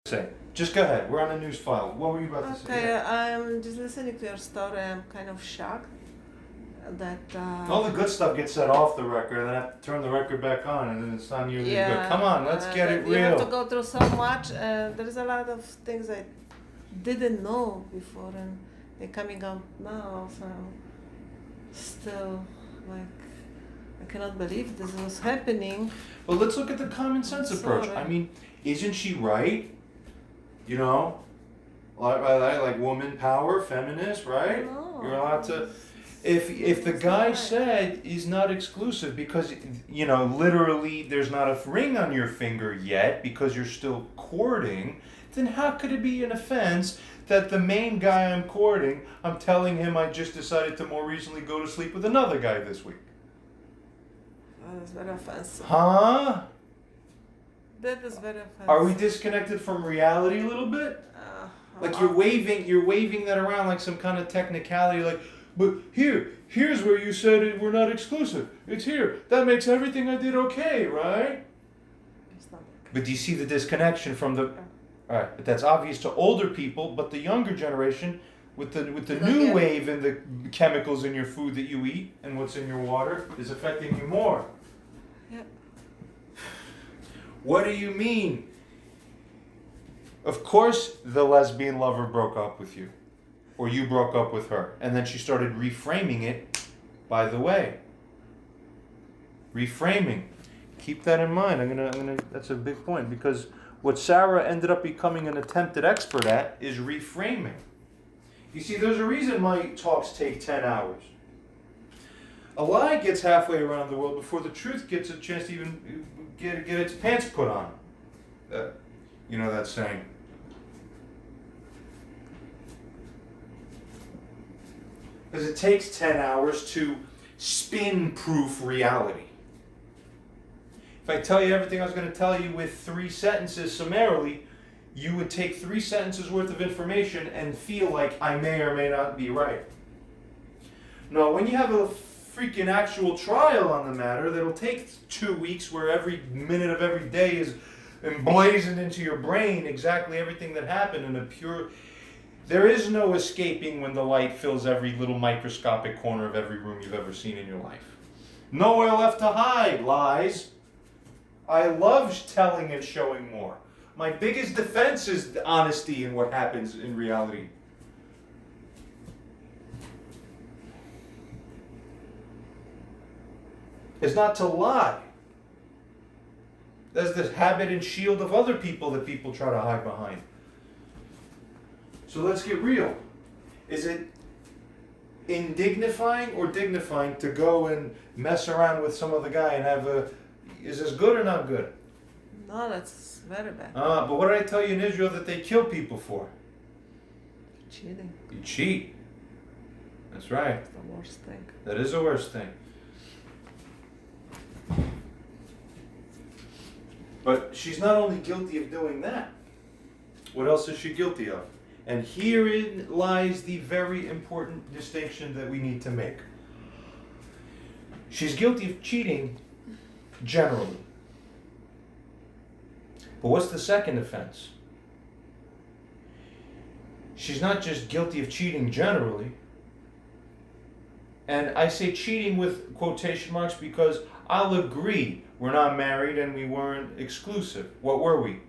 Say, just go ahead. We're on a news file. What were you about to say? Okay, I'm just listening to your story. I'm kind of shocked that. All the good stuff gets said off the record, and then I have to turn the record back on, and then it's not nearly Yeah, good. Come on, let's get it you have to real. go through so much. There's a lot of things I didn't know before, and they're coming out now. So still, like, I cannot believe this was happening. Well, let's look at the common sense approach. I mean, isn't she right? You know, like woman power, feminist, right? No. You're allowed to. If the guy said he's not exclusive because, you know, literally there's not a ring on your finger yet because you're still courting, then how could it be an offense that the main guy I'm courting, I'm telling him I just decided to more recently go to sleep with another guy this week? That's very offensive. Huh? That is very offensive. Are we disconnected from reality a little bit? Like you're waving that around like some kind of technicality, like, but here's where you said we're not exclusive. It's here. That makes everything I did okay, right? It's not okay. But do you see the disconnection from the? All right, but that's obvious to older people. But the younger generation, with the new wave and the chemicals in your food that you eat and what's in your water, is affecting you more. Yeah. What do you mean? Of course, the lesbian lover broke up with you, or you broke up with her, and then she started reframing it. By the way, reframing. Keep that in mind. I'm gonna. That's a big point because what Sarah ended up becoming an attempted expert at is reframing. You see, there's a reason my talks take 10 hours. A lie gets halfway around the world before the truth gets a chance to even get its pants put on. You know that saying. Because it takes 10 hours to spin-proof reality. If I tell you everything I was going to tell you with 3 sentences summarily, you would take 3 sentences worth of information and feel like I may or may not be right. No, when you have a freaking actual trial on the matter that'll take 2 weeks where every minute of every day is emblazoned into your brain exactly everything that happened in a pure... There is no escaping when the light fills every little microscopic corner of every room you've ever seen in your life. Nowhere left to hide, lies. I love telling and showing more. My biggest defense is the honesty in what happens in reality. It's not to lie. There's this habit and shield of other people that people try to hide behind. So let's get real. Is it indignifying or dignifying to go and mess around with some other guy and have a... Is this good or not good? No, that's very bad. But what did I tell you in Israel that they kill people for? Cheating. You cheat. That's right. It's the worst thing. That is the worst thing. But she's not only guilty of doing that. What else is she guilty of? And herein lies the very important distinction that we need to make. She's guilty of cheating generally. But what's the second offense? She's not just guilty of cheating generally. And I say cheating with quotation marks because I'll agree we're not married and we weren't exclusive. What were we?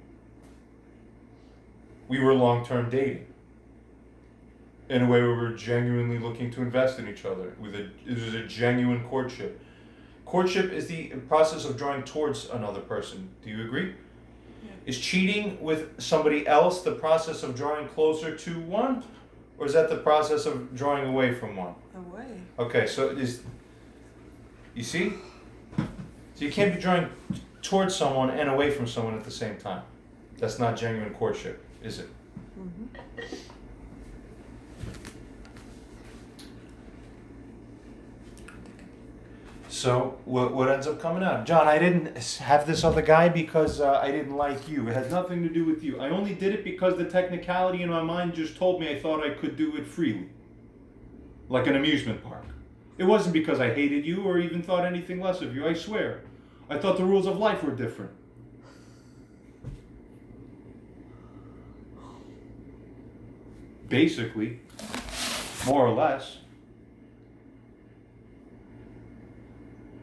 We were long-term dating. In a way where we were genuinely looking to invest in each other. It was a genuine courtship. Courtship is the process of drawing towards another person. Do you agree? Yeah. Is cheating with somebody else the process of drawing closer to one? Or is that the process of drawing away from one? Away. Okay, so it is... You see? So you can't be drawing towards someone and away from someone at the same time. That's not genuine courtship, is it? Mm-hmm. So what ends up coming out? John, I didn't have this other guy because I didn't like you. It had nothing to do with you. I only did it because the technicality in my mind just told me I thought I could do it freely. Like an amusement park. It wasn't because I hated you or even thought anything less of you, I swear. I thought the rules of life were different. basically, more or less.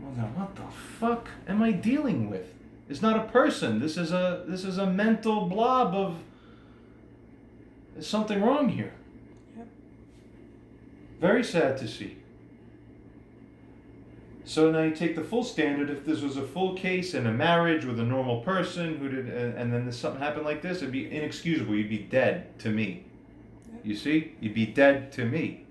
Well, now what the fuck am I dealing with? It's not a person. This is a mental blob of. There's something wrong here. Yep. Very sad to see. So now you take the full standard. If this was a full case in a marriage with a normal person who did, and then something happened like this, it'd be inexcusable. You'd be dead to me. Yep. You see? You'd be dead to me.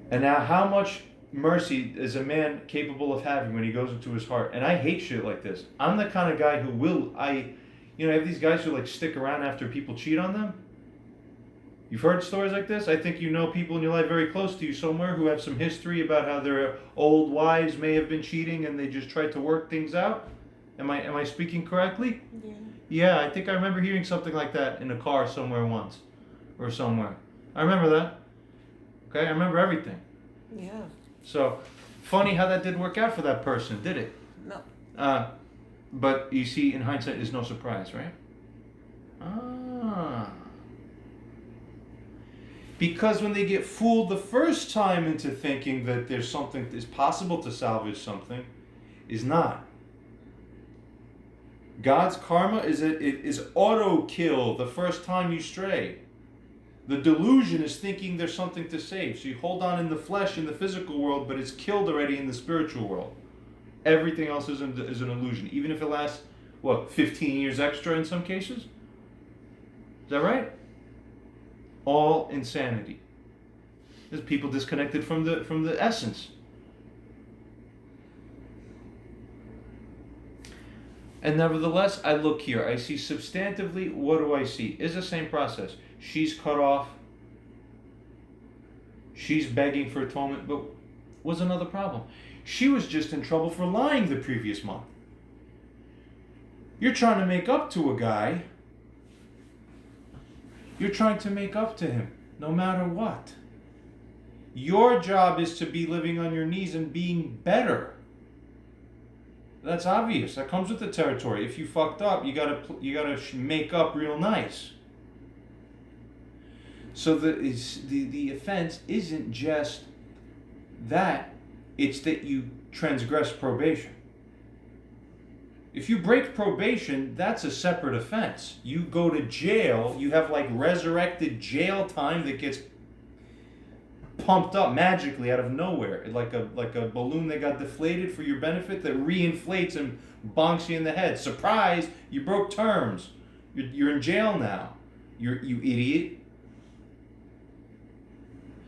And now, how much mercy is a man capable of having when he goes into his heart? And I hate shit like this. I'm the kind of guy who will. I have these guys who like stick around after people cheat on them. You've heard stories like this? I think you know people in your life very close to you somewhere who have some history about how their old wives may have been cheating and they just tried to work things out. Am I speaking correctly? Yeah. Yeah, I think I remember hearing something like that in a car somewhere once. Or somewhere. I remember that. Okay, I remember everything. Yeah. So, funny how that did work out for that person, did it? No. But you see, in hindsight, it's no surprise, right? Ah. Because when they get fooled the first time into thinking that there's something is possible to salvage something, is not. God's karma is auto kill the first time you stray. The delusion is thinking there's something to save. So you hold on in the flesh, in the physical world, but it's killed already in the spiritual world. Everything else is an illusion, even if it lasts, 15 years extra in some cases? Is that right? All insanity. There's people disconnected from the essence. And nevertheless, I look here. I see substantively, what do I see? It's the same process. She's cut off. She's begging for atonement, but was another problem. She was just in trouble for lying the previous month. You're trying to make up to a guy. You're trying to make up to him, no matter what. Your job is to be living on your knees and being better. That's obvious. That comes with the territory. If you fucked up, you gotta make up real nice. So the offense isn't just that. It's that you transgress probation. If you break probation, that's a separate offense. You go to jail, you have like resurrected jail time that gets pumped up magically out of nowhere. Like a balloon that got deflated for your benefit that reinflates and bonks you in the head. Surprise, you broke terms. You're in jail now. You idiot.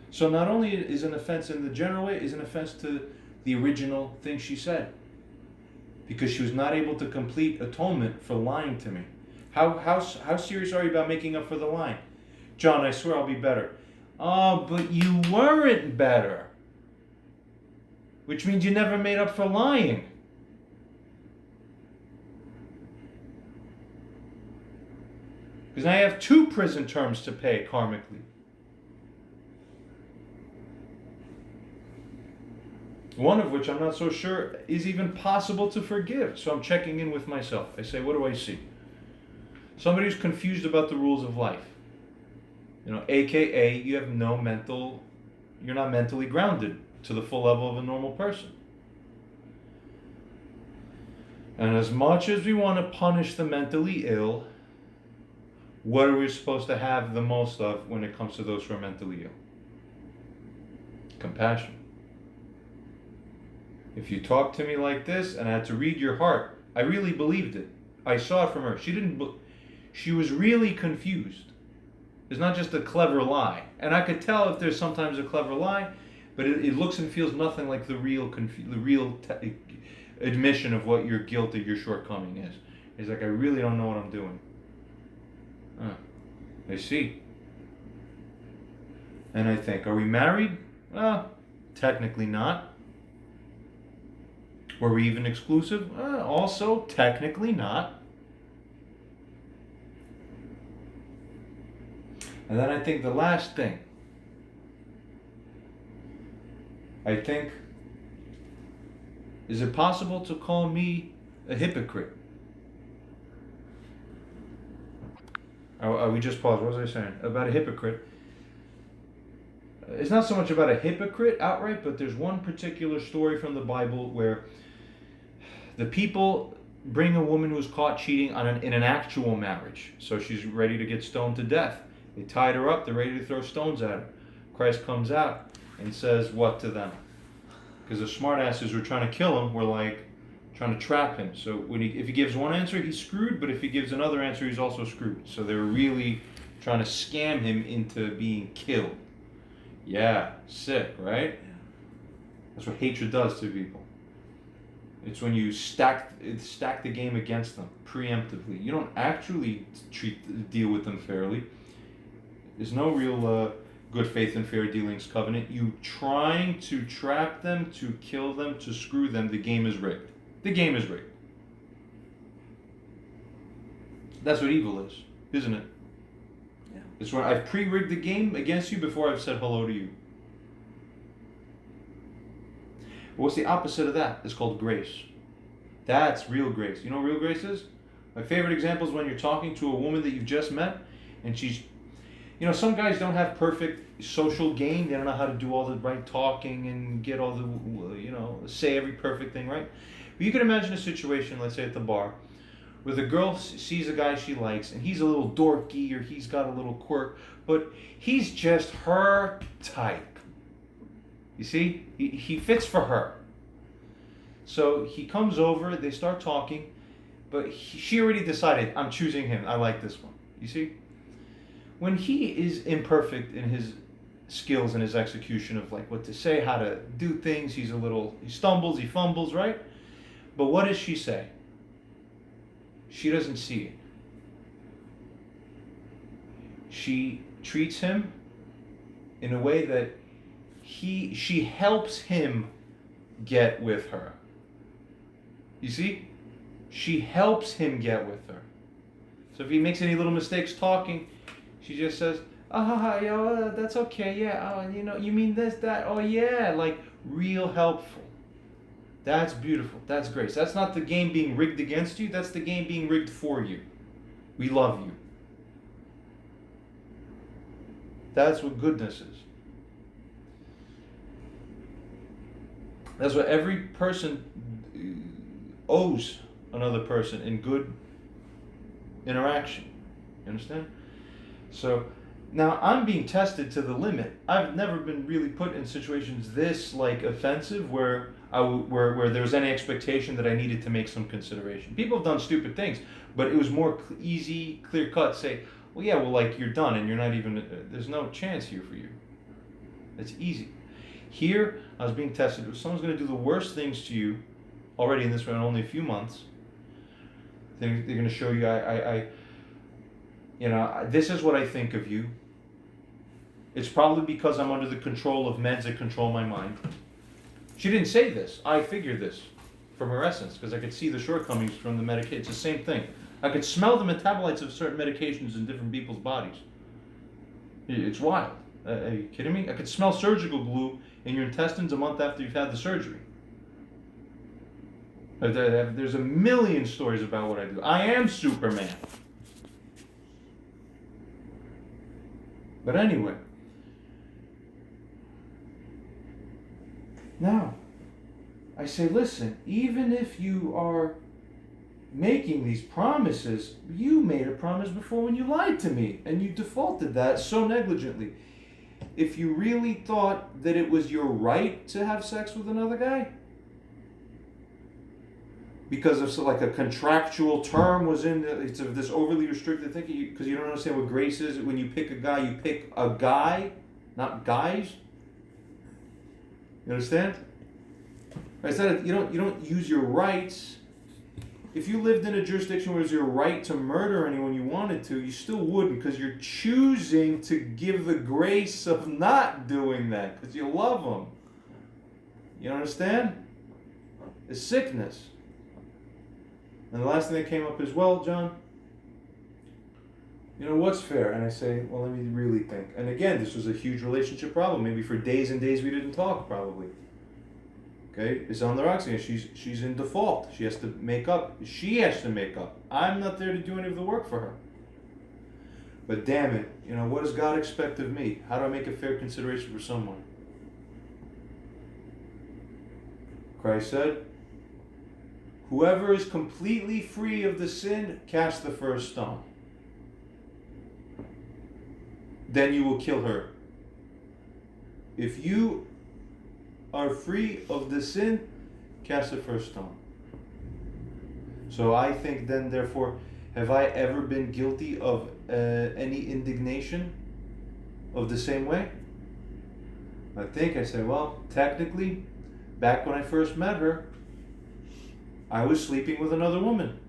So not only is an offense in the general way, is an offense to the original thing she said. Because she was not able to complete atonement for lying to me. How serious are you about making up for the lying? John, I swear I'll be better. Oh, but you weren't better. Which means you never made up for lying. Because now I have 2 prison terms to pay karmically. One of which I'm not so sure is even possible to forgive. So I'm checking in with myself. I say, what do I see? Somebody who's confused about the rules of life. AKA you're not mentally grounded to the full level of a normal person. And as much as we want to punish the mentally ill, what are we supposed to have the most of when it comes to those who are mentally ill? Compassion. If you talk to me like this and I had to read your heart, I really believed it. I saw it from her. She was really confused. It's not just a clever lie. And I could tell if there's sometimes a clever lie, but it looks and feels nothing like the real admission of what your guilt or your shortcoming is. It's like, I really don't know what I'm doing. I see. And I think, are we married? Technically not. Were we even exclusive? Also, technically not. And then I think the last thing, is it possible to call me a hypocrite? We just paused. What was I saying? About a hypocrite. It's not so much about a hypocrite outright, but there's one particular story from the Bible where the people bring a woman who's caught cheating in an actual marriage. So she's ready to get stoned to death. They tied her up. They're ready to throw stones at her. Christ comes out and says what to them? Because the smartasses who were trying to kill him were like trying to trap him. So if he gives one answer, he's screwed. But if he gives another answer, he's also screwed. So they were really trying to scam him into being killed. Yeah, sick, right? That's what hatred does to people. It's when you stack the game against them preemptively. You don't actually deal with them fairly. There's no real good faith and fair dealings covenant. You trying to trap them, to kill them, to screw them. The game is rigged. The game is rigged. That's what evil is, isn't it? Yeah. It's when I've pre-rigged the game against you before I've said hello to you. What's the opposite of that? It's called grace. That's real grace. You know what real grace is? My favorite example is when you're talking to a woman that you've just met, and she's, some guys don't have perfect social game. They don't know how to do all the right talking and get all the, say every perfect thing right. But you can imagine a situation, let's say at the bar, where the girl sees a guy she likes, and he's a little dorky or he's got a little quirk, but he's just her type. You see, he fits for her. So he comes over, they start talking, but she already decided, I'm choosing him, I like this one. You see? When he is imperfect in his skills and his execution of like what to say, how to do things, he stumbles, he fumbles, right? But what does she say? She doesn't see it. She treats him in a way that she helps him get with her. You see? She helps him get with her. So if he makes any little mistakes talking, she just says, that's okay, yeah, you mean this, that, oh yeah, like real helpful. That's beautiful. That's grace. That's not the game being rigged against you. That's the game being rigged for you. We love you. That's what goodness is. That's what every person owes another person in good interaction. You understand? So now I'm being tested to the limit. I've never been really put in situations this offensive where where there was any expectation that I needed to make some consideration. People have done stupid things, but it was more easy, clear cut. Say, well, yeah, you're done, and you're not even. There's no chance here for you. It's easy. Here, I was being tested. If someone's going to do the worst things to you, already in this way in only a few months, then they're going to show you. This is what I think of you. It's probably because I'm under the control of meds that control my mind. She didn't say this. I figured this from her essence because I could see the shortcomings from the medication. It's the same thing. I could smell the metabolites of certain medications in different people's bodies. It's wild. Are you kidding me? I could smell surgical glue in your intestines a month after you've had the surgery. There's a million stories about what I do. I am Superman. But anyway. Now, I say, listen, even if you are making these promises, you made a promise before when you lied to me, and you defaulted that so negligently. If you really thought that it was your right to have sex with another guy, because of a contractual term was in it's this overly restricted thinking, because you don't understand what grace is. When you pick a guy, you pick a guy, not guys. You understand? Right? You don't use your rights. If you lived in a jurisdiction where it was your right to murder anyone you wanted to, you still wouldn't, because you're choosing to give the grace of not doing that because you love them. You understand? It's sickness. And the last thing that came up is, well, John, what's fair? And I say, well, let me really think. And again, this was a huge relationship problem. Maybe for days and days we didn't talk, probably. Okay? It's on the rocks again. She's in default. She has to make up. I'm not there to do any of the work for her. But damn it, what does God expect of me? How do I make a fair consideration for someone? Christ said, whoever is completely free of the sin, cast the first stone. Then you will kill her. If you are free of the sin, cast the first stone. So I think then, therefore, have I ever been guilty of any indignation of the same way? I say, well, technically, back when I first met her, I was sleeping with another woman.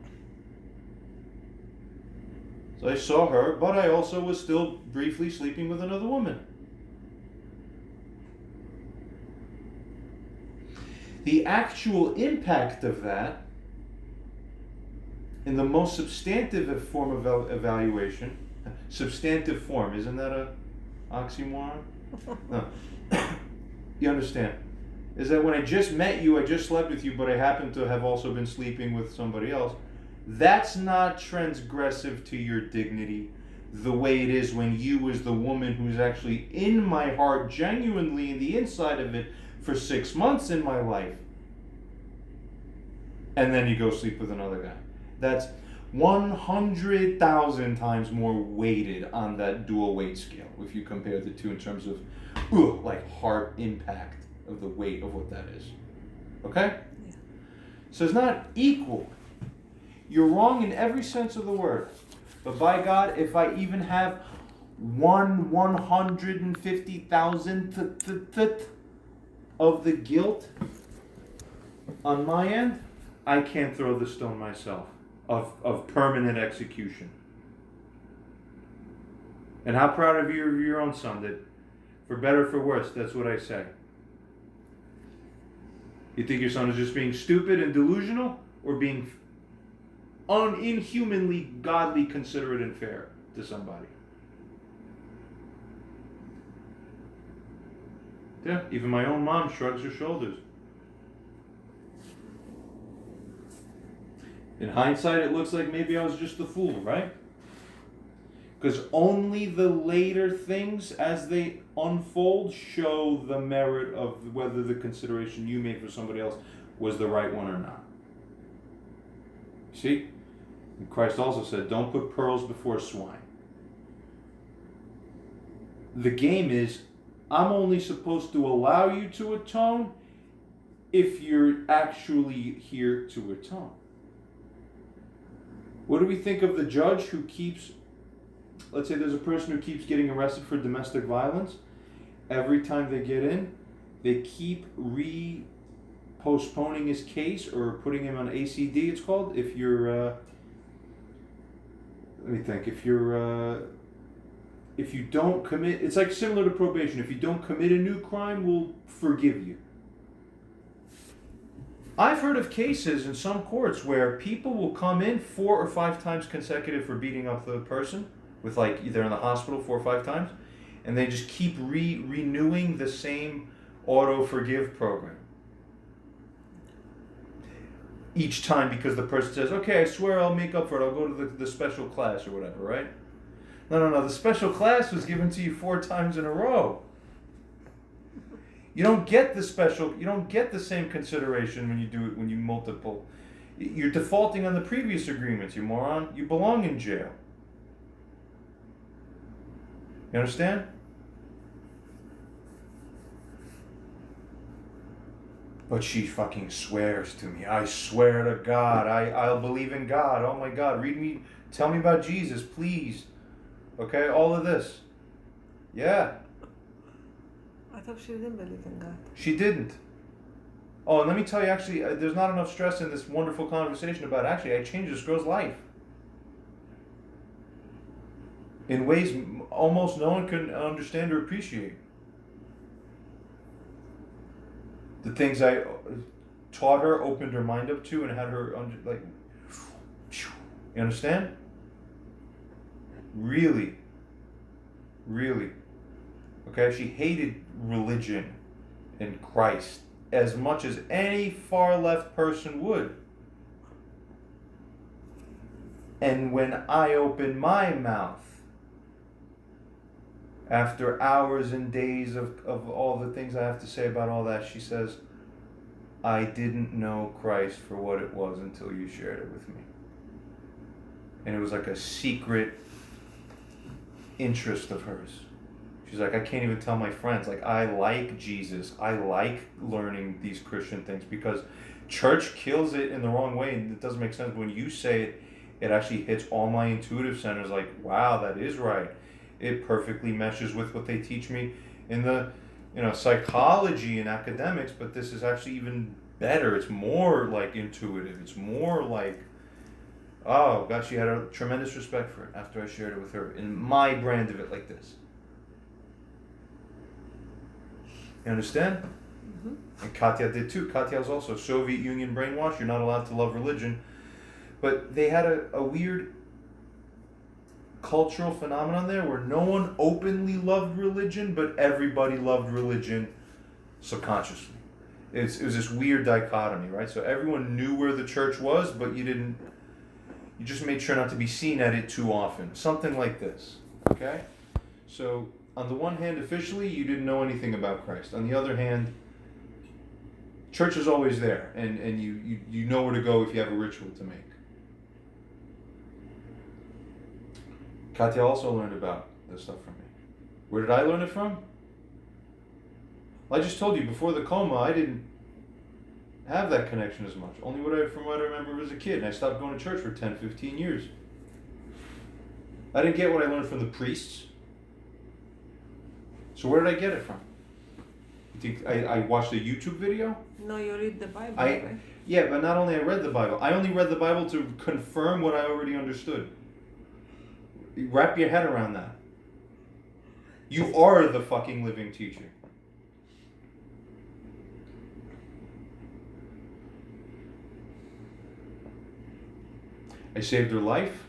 So I saw her, but I also was still briefly sleeping with another woman. The actual impact of that, in the most substantive form of evaluation, substantive form, isn't that a oxymoron? No. You understand? Is that when I just met you, I just slept with you, but I happen to have also been sleeping with somebody else. That's not transgressive to your dignity the way it is when you as the woman who's actually in my heart, genuinely in the inside of it, for 6 months in my life. And then you go sleep with another guy. That's 100,000 times more weighted on that dual weight scale if you compare the two in terms of heart impact of the weight of what that is. Okay? Yeah. So it's not equal. You're wrong in every sense of the word. But by God, if I even have 150,000th of the guilt on my end, I can't throw the stone myself of permanent execution. And how proud of you of your own son that, for better or for worse, that's what I say. You think your son is just being stupid and delusional, or being inhumanly godly, considerate, and fair to somebody? Yeah, even my own mom shrugs her shoulders. In hindsight, it looks like maybe I was just a fool, right? Because only the later things, as they unfold, show the merit of whether the consideration you made for somebody else was the right one or not. See? And Christ also said, don't put pearls before swine. The game is, I'm only supposed to allow you to atone if you're actually here to atone. What do we think of the judge who keeps, let's say there's a person who keeps getting arrested for domestic violence. Every time they get in, they keep postponing his case or putting him on ACD, it's called. If you're, if you don't commit, it's like similar to probation. If you don't commit a new crime, we'll forgive you. I've heard of cases in some courts where people will come in 4 or 5 times consecutive for beating up the person, with they're in the hospital 4 or 5 times, and they just keep renewing the same auto-forgive program. Each time, because the person says, okay, I swear I'll make up for it, I'll go to the special class or whatever, right? No, the special class was given to you 4 times in a row. You don't get the same consideration when you do it, when you multiple. You're defaulting on the previous agreements, you moron. You belong in jail. You understand? But she fucking swears to me. I swear to God. I'll believe in God. Oh my God. Read me. Tell me about Jesus, please. Okay? All of this. Yeah. I thought she didn't believe in God. She didn't. Oh, and let me tell you, actually, there's not enough stress in this wonderful conversation about, actually, I changed this girl's life. In ways almost no one can understand or appreciate. The things I taught her, opened her mind up to, and had her, you understand? Really. Really. Okay, she hated religion and Christ as much as any far left person would. And when I opened my mouth After hours and days of all the things I have to say about all that, she says, I didn't know Christ for what it was until you shared it with me. And it was like a secret interest of hers. She's like, I can't even tell my friends. Like, I like Jesus. I like learning these Christian things because church kills it in the wrong way, and it doesn't make sense. When you say it, it actually hits all my intuitive centers. Like, wow, that is right. It perfectly meshes with what they teach me in the, psychology and academics. But this is actually even better. It's more like intuitive. It's more like, oh God, she had a tremendous respect for it after I shared it with her in my brand of it like this. You understand? Mm-hmm. And Katya did too. Katya was also Soviet Union brainwashed. You're not allowed to love religion. But they had a weird cultural phenomenon there where no one openly loved religion, but everybody loved religion subconsciously. It was this weird dichotomy, right? So everyone knew where the church was, but you just made sure not to be seen at it too often. Something like this, okay? So on the one hand, officially, you didn't know anything about Christ. On the other hand, church is always there, and you know where to go if you have a ritual to make. Katya also learned about this stuff from me. Where did I learn it from? Well, I just told you, before the coma, I didn't have that connection as much. Only from what I remember as a kid. And I stopped going to church for 10, 15 years. I didn't get what I learned from the priests. So where did I get it from? You think I watched a YouTube video? No, you read the Bible, right? Yeah, but not only I read the Bible. I only read the Bible to confirm what I already understood. Wrap your head around that. You are the fucking living teacher. I saved her life.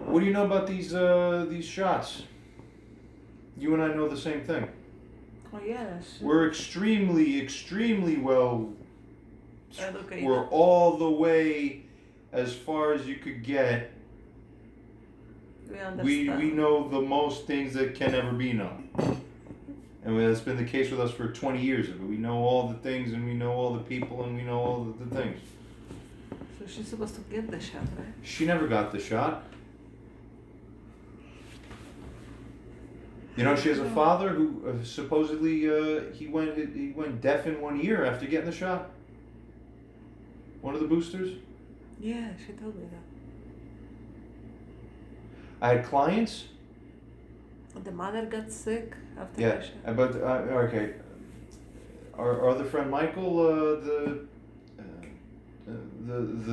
What do you know about these shots? You and I know the same thing. Oh yes. We're extremely, extremely well educated. We're all the way as far as you could get. We know the most things that can ever be known. And that's been the case with us for 20 years. We know all the things, and we know all the people, and we know all the things. So she's supposed to get the shot, right? She never got the shot. You know, she has a father who supposedly he went deaf in 1 year after getting the shot. One of the boosters. Yeah, she told me that. I had clients. The mother got sick after Yeah, the shot. but okay. Our other friend Michael, the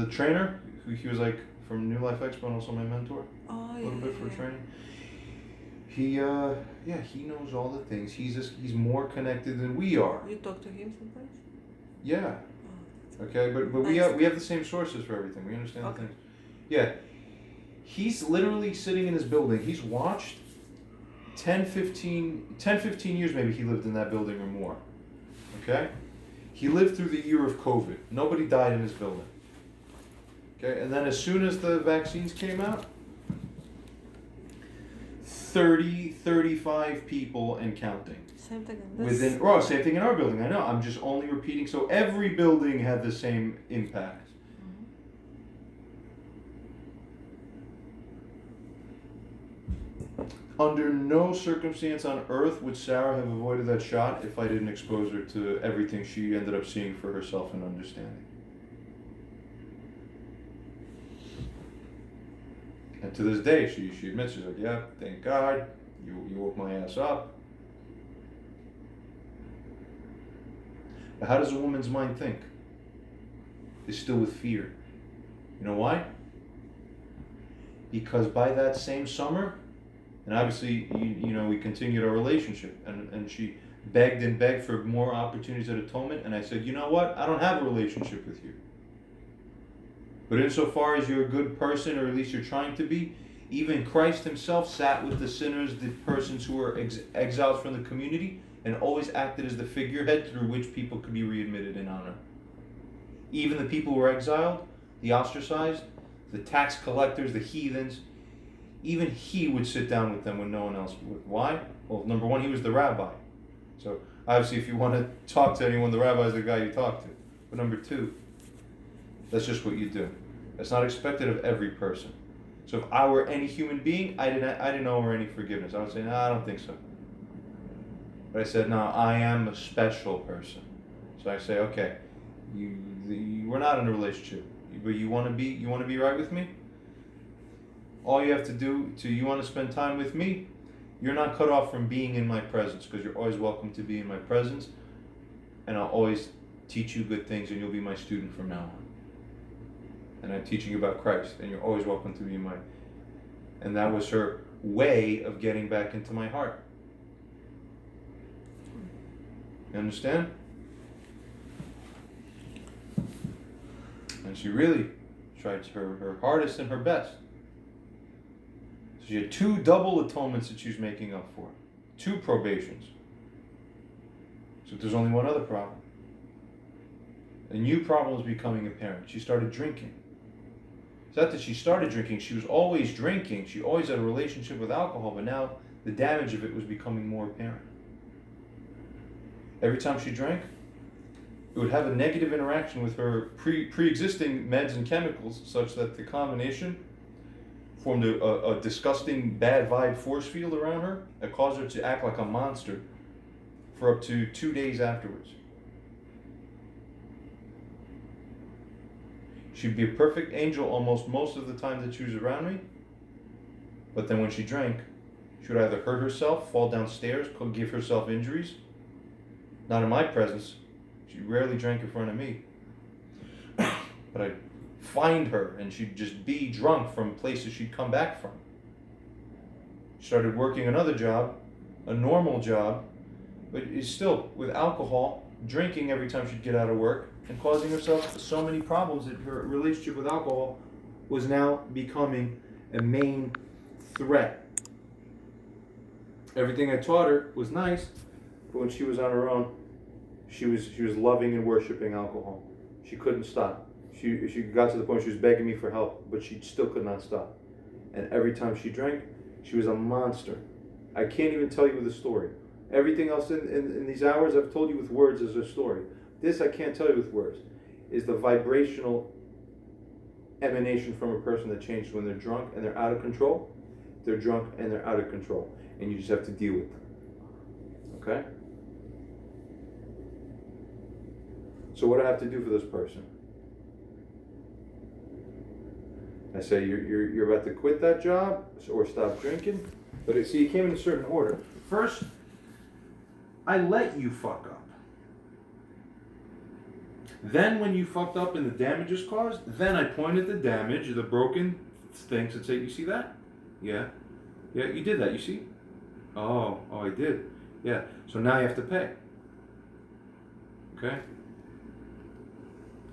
trainer, he was like from New Life Expo and also my mentor. Oh, a little bit for training. He knows all the things. He's more connected than we are. You talk to him sometimes? Yeah. Oh, okay, but nice. we have the same sources for everything. We understand okay. the things. Yeah. He's literally sitting in his building. He's watched 10, 15 years maybe he lived in that building or more. Okay? He lived through the year of COVID. Nobody died in his building. Okay? And then as soon as the vaccines came out, 30, 35 people and counting. Same thing in this. Same thing in our building. I know. I'm just only repeating. So every building had the same impact. Under no circumstance on earth would Sarah have avoided that shot if I didn't expose her to everything she ended up seeing for herself and understanding. And to this day, she admits, she's like, yeah, thank God, you woke my ass up. But how does a woman's mind think? It's still with fear. You know why? Because by that same summer, and obviously, we continued our relationship, and she begged and begged for more opportunities at atonement, and I said, you know what? I don't have a relationship with you. But insofar as you're a good person, or at least you're trying to be, even Christ himself sat with the sinners, the persons who were exiles from the community, and always acted as the figurehead through which people could be readmitted in honor. Even the people who were exiled, the ostracized, the tax collectors, the heathens. Even he would sit down with them when no one else would. Why? Well, number one, he was the rabbi. So obviously if you want to talk to anyone, the rabbi is the guy you talk to. But number two, that's just what you do. That's not expected of every person. So if I were any human being, I didn't owe her any forgiveness. I would say, no, I don't think so. But I said, no, I am a special person. So I say, okay, we're not in a relationship, but you want to be right with me? All you have to do you want to spend time with me? You're not cut off from being in my presence, because you're always welcome to be in my presence, and I'll always teach you good things, and you'll be my student from now on. And I'm teaching you about Christ, and you're always welcome to be and that was her way of getting back into my heart. You understand? And she really tried her hardest and her best. So she had 2 double atonements that she was making up for. 2 probations. So there's only one other problem. A new problem was becoming apparent. She started drinking. It's not that she started drinking, she was always drinking. She always had a relationship with alcohol, but now the damage of it was becoming more apparent. Every time she drank, it would have a negative interaction with her pre-existing meds and chemicals, such that the combination formed a disgusting bad vibe force field around her that caused her to act like a monster for up to 2 days afterwards. She'd be a perfect angel almost most of the time that she was around me, but then when she drank, she would either hurt herself, fall downstairs, could give herself injuries. Not in my presence. She rarely drank in front of me. But I'd find her and she'd just be drunk from places she'd come back from. She started working another job, a normal job, but is still with alcohol, drinking every time she'd get out of work, and causing herself so many problems that her relationship with alcohol was now becoming a main threat. Everything I taught her was nice, but when she was on her own, she was loving and worshiping alcohol. She couldn't stop. She got to the point she was begging me for help, but she still could not stop. And every time she drank, she was a monster. I can't even tell you with a story. Everything else in these hours I've told you with words as a story. This I can't tell you with words. Is the vibrational emanation from a person that changed when they're drunk and they're out of control. They're drunk and they're out of control. And you just have to deal with them. Okay? So what do I have to do for this person? I say, you're about to quit that job or stop drinking. But see, it came in a certain order. First, I let you fuck up. Then when you fucked up and the damage is caused, then I pointed the damage, the broken things, and say, you see that? Yeah. Yeah, you did that, you see? Oh, I did. Yeah. So now you have to pay. Okay?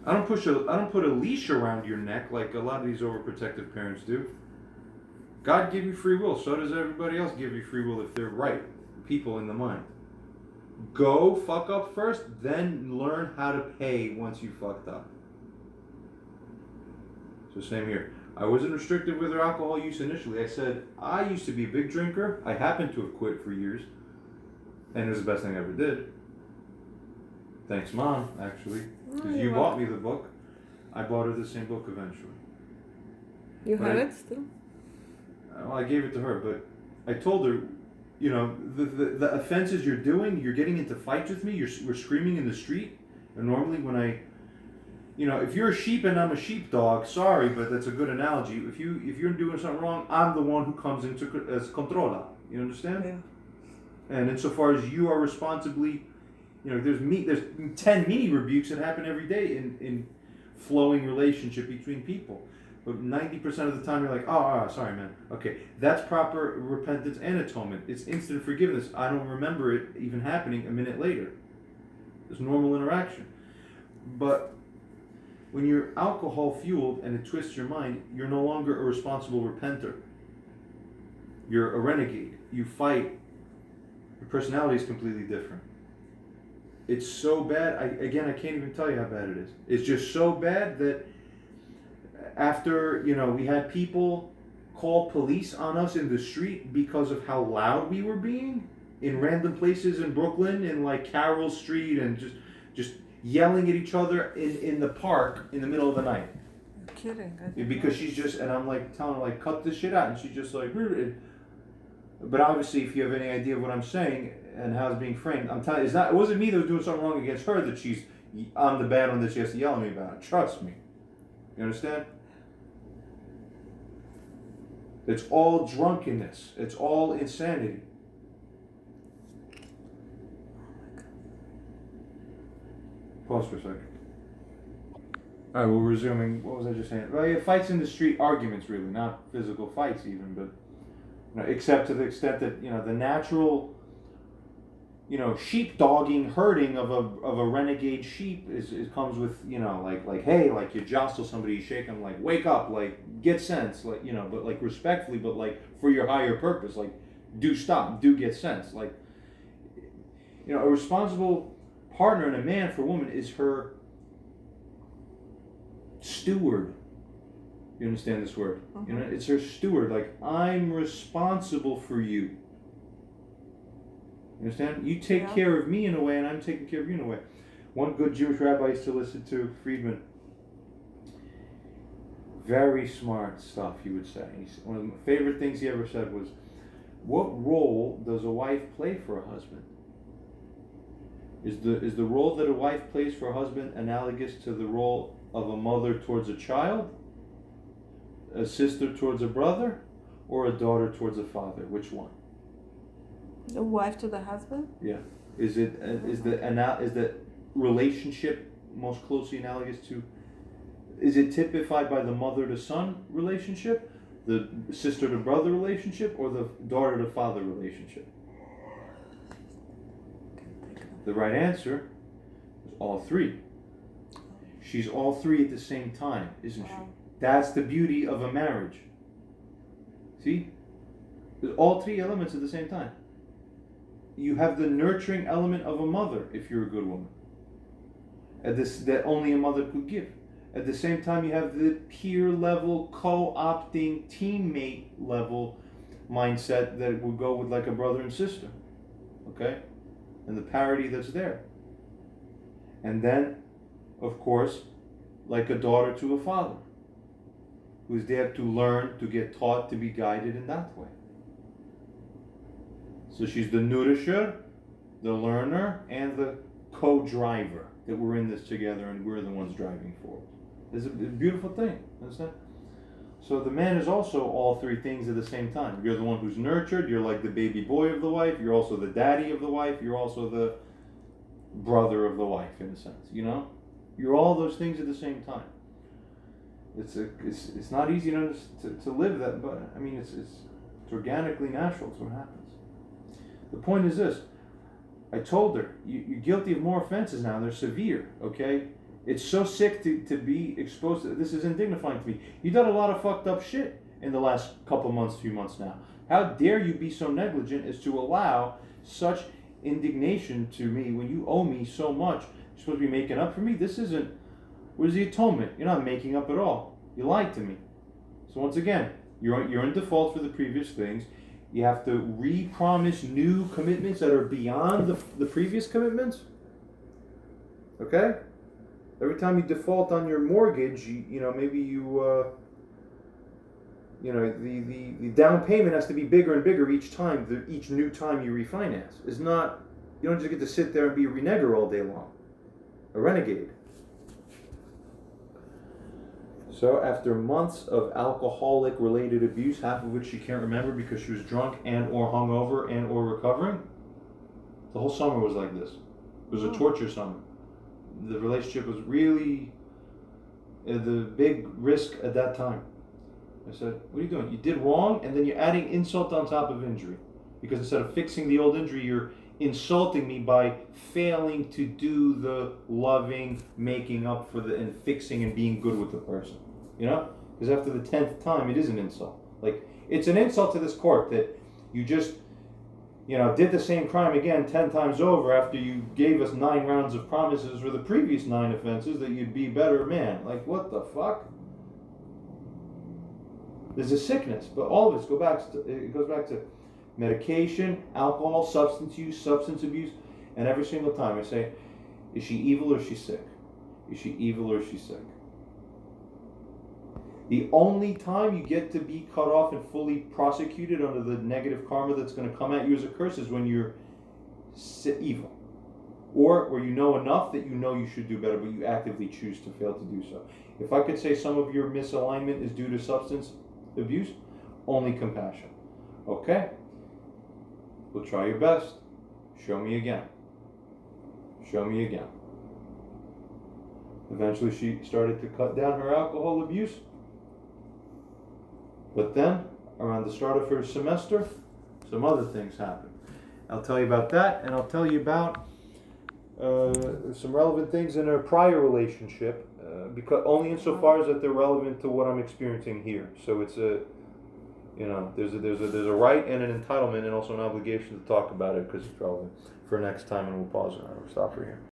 I don't put a leash around your neck like a lot of these overprotective parents do. God gave you free will, so does everybody else give you free will if they're right people in the mind. Go fuck up first, then learn how to pay once you fucked up. So same here. I wasn't restricted with her alcohol use initially. I said, I used to be a big drinker. I happen to have quit for years. And it was the best thing I ever did. Thanks, Mom, actually. Because you bought me the book. I bought her the same book eventually. You have it still? Well, I gave it to her, but I told her, you know, the offenses you're doing, you're getting into fights with me, we're screaming in the street. And normally when if you're a sheep and I'm a sheepdog, sorry, but that's a good analogy. If you're doing something wrong, I'm the one who comes into as controller. You understand? Yeah. And insofar as you are responsibly, there's 10 mini rebukes that happen every day in flowing relationship between people. But 90% of the time you're like, oh, sorry, man. Okay, that's proper repentance and atonement. It's instant forgiveness. I don't remember it even happening a minute later. It's normal interaction. But when you're alcohol fueled and it twists your mind, you're no longer a responsible repenter. You're a renegade. You fight. Your personality is completely different. It's so bad. I can't even tell you how bad it is. It's just so bad that after, we had people call police on us in the street because of how loud we were being in random places in Brooklyn, in like Carroll Street, and just yelling at each other in the park in the middle of the night. You're kidding. Because she's just, and I'm like telling her, like, cut this shit out, and she's just like, but obviously, if you have any idea of what I'm saying and how it's being framed, I'm telling you, it wasn't me that was doing something wrong against her that I'm the bad one that she has to yell at me about. Trust me. You understand? It's all drunkenness. It's all insanity. Pause for a second. All right, we're resuming. What was I just saying? Well, yeah, fights in the street, arguments really, not physical fights even, but except to the extent that the natural, sheepdogging, herding of a renegade sheep is comes with like hey, like you jostle somebody, you shake them, like wake up, like get sense, like but like respectfully, but like for your higher purpose, like do stop, do get sense, like a responsible partner and a man for a woman is her steward. You understand this word? Mm-hmm. It's her steward. Like, I'm responsible for you. You understand? You take care of me in a way, and I'm taking care of you in a way. One good Jewish rabbi I used to listen to, Friedman. Very smart stuff, he would say. One of the favorite things he ever said was, what role does a wife play for a husband? Is the role that a wife plays for a husband analogous to the role of a mother towards a child, a sister towards a brother, or a daughter towards a father? Which one? The wife to the husband? Yeah. Is the relationship most closely analogous to? Is it typified by the mother to son relationship, the sister to brother relationship, or the daughter to father relationship? The right answer is all three. She's all three at the same time, isn't she? That's the beauty of a marriage. See? There's all three elements at the same time. You have the nurturing element of a mother if you're a good woman. That only a mother could give. At the same time, you have the peer level, co-opting, teammate level mindset that would go with like a brother and sister. Okay? And the parity that's there. And then, of course, like a daughter to a father, who's there to learn, to get taught, to be guided in that way. So she's the nourisher, the learner, and the co-driver, that we're in this together and we're the ones driving forward. It's a beautiful thing, understand? So the man is also all three things at the same time. You're the one who's nurtured, you're like the baby boy of the wife, you're also the daddy of the wife, you're also the brother of the wife, in a sense, You're all those things at the same time. It's not easy to live that, but I mean it's organically natural. It's what happens. The point is this: I told her you're guilty of more offenses now. They're severe. Okay, it's so sick to be exposed to. This is indignifying to me. You done a lot of fucked up shit in the last few months now. How dare you be so negligent as to allow such indignation to me when you owe me so much? You're supposed to be making up for me. This isn't. Where's the atonement? You're not making up at all. You lied to me. So once again, you're in default for the previous things. You have to re-promise new commitments that are beyond the previous commitments. Okay? Every time you default on your mortgage, the down payment has to be bigger and bigger each new time you refinance. You don't just get to sit there and be a renegger all day long. A renegade. So after months of alcoholic-related abuse, half of which she can't remember because she was drunk and or hungover and or recovering, the whole summer was like this. It was a torture summer. The relationship was really the big risk at that time. I said, what are you doing? You did wrong, and then you're adding insult on top of injury. Because instead of fixing the old injury, you're insulting me by failing to do the loving, making up for and fixing and being good with the person. Because after the 10th time, it is an insult. Like, it's an insult to this court that you just, did the same crime again 10 times over after you gave us 9 rounds of promises for the previous 9 offenses that you'd be a better man. Like, what the fuck? There's a sickness, but all of it goes back to medication, alcohol, substance use, substance abuse, and every single time I say, is she evil or is she sick? Is she evil or is she sick? The only time you get to be cut off and fully prosecuted under the negative karma that's going to come at you as a curse is when you're evil. Or where you know enough that you know you should do better, but you actively choose to fail to do so. If I could say some of your misalignment is due to substance abuse, only compassion. Okay? We'll try your best. Show me again. Show me again. Eventually she started to cut down her alcohol abuse. But then, around the start of her semester, some other things happened. I'll tell you about that, and I'll tell you about some relevant things in her prior relationship, because only insofar as that they're relevant to what I'm experiencing here. So it's there's a right and an entitlement, and also an obligation to talk about it because it's relevant for next time, and we'll pause and I'll stop for here.